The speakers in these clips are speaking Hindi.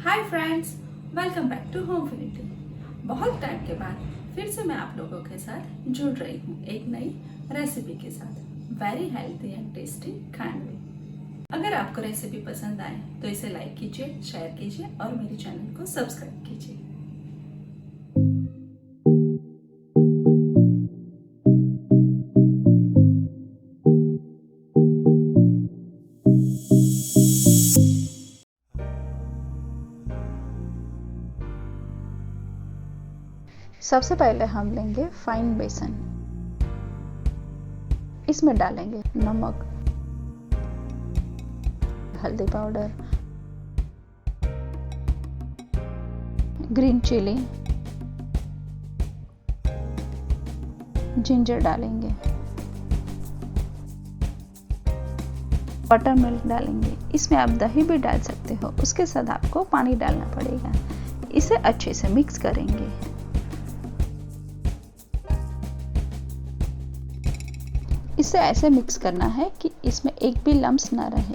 Hi friends, welcome back to Homefinity. बहुत टाइम के बाद फिर से मैं आप लोगों के साथ जुड़ रही हूँ एक नई रेसिपी के साथ, very healthy and tasty khandvi. अगर आपको रेसिपी पसंद आए तो इसे लाइक कीजिए, शेयर कीजिए और मेरे चैनल को सब्सक्राइब कीजिए। सबसे पहले हम लेंगे फाइन बेसन। इसमें डालेंगे नमक, हल्दी पाउडर, ग्रीन चिली, जिंजर डालेंगे, बटर मिल्क डालेंगे। इसमें आप दही भी डाल सकते हो, उसके साथ आपको पानी डालना पड़ेगा। इसे अच्छे से मिक्स करेंगे। इसे ऐसे मिक्स करना है कि इसमें एक भी लम्स ना रहे।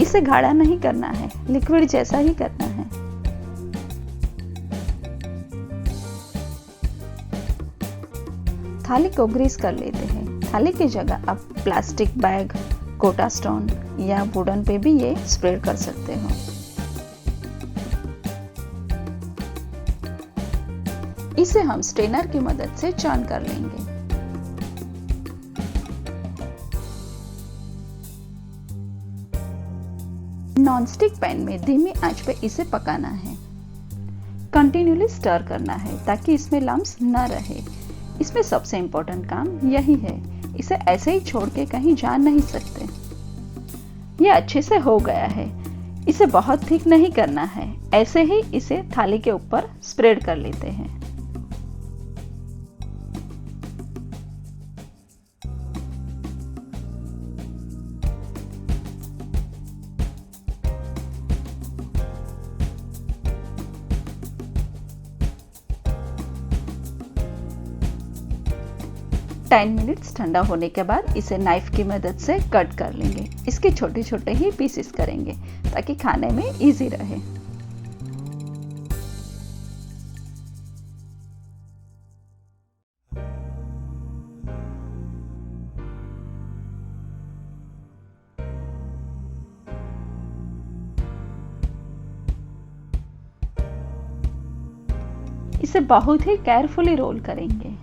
इसे गाढ़ा नहीं करना है, लिक्विड जैसा ही करना है। थाली को ग्रीस कर लेते हैं। थाली की जगह आप प्लास्टिक बैग, कोटा स्टोन या वुडन पे भी ये स्प्रेड कर सकते हो। इसे हम स्ट्रेनर की मदद से चर्न कर लेंगे। नॉनस्टिक पैन में धीमी आंच पे इसे पकाना है। कंटिन्यूली स्टर करना है ताकि इसमें लम्स न रहे। इसमें सबसे इम्पोर्टेंट काम यही है। इसे ऐसे ही छोड़ के कहीं जा नहीं सकते। ये अच्छे से हो गया है। इसे बहुत थिक नहीं करना है, ऐसे ही इसे थाली के ऊपर स्प्रेड कर लेते हैं। टेन मिनट्स ठंडा होने के बाद इसे नाइफ की मदद से कट कर लेंगे। इसके छोटे छोटे ही पीसेस करेंगे ताकि खाने में इजी रहे। इसे बहुत ही केयरफुली रोल करेंगे।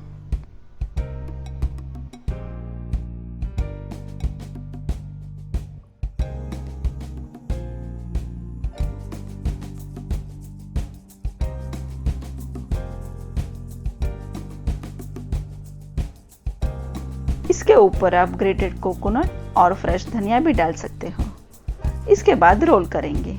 इसके ऊपर आप ग्रेटेड कोकोनट और फ्रेश धनिया भी डाल सकते हो। इसके बाद रोल करेंगे।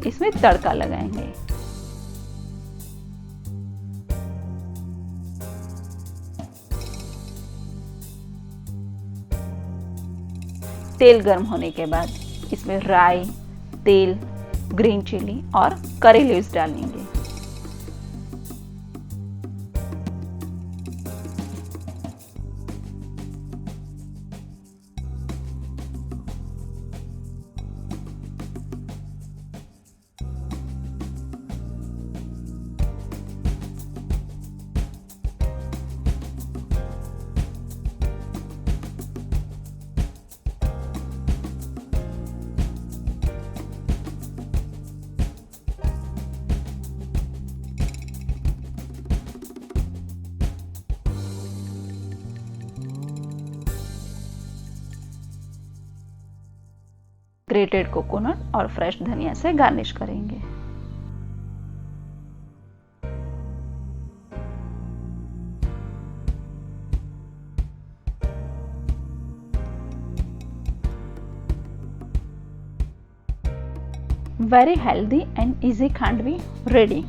इसमें तड़का लगाएंगे। तेल गर्म होने के बाद इसमें राई, तेल, ग्रीन चिली और करी लीव्स डालेंगे। ग्रेटेड कोकोनट और फ्रेश धनिया से गार्निश करेंगे। Very healthy and easy khandvi ready.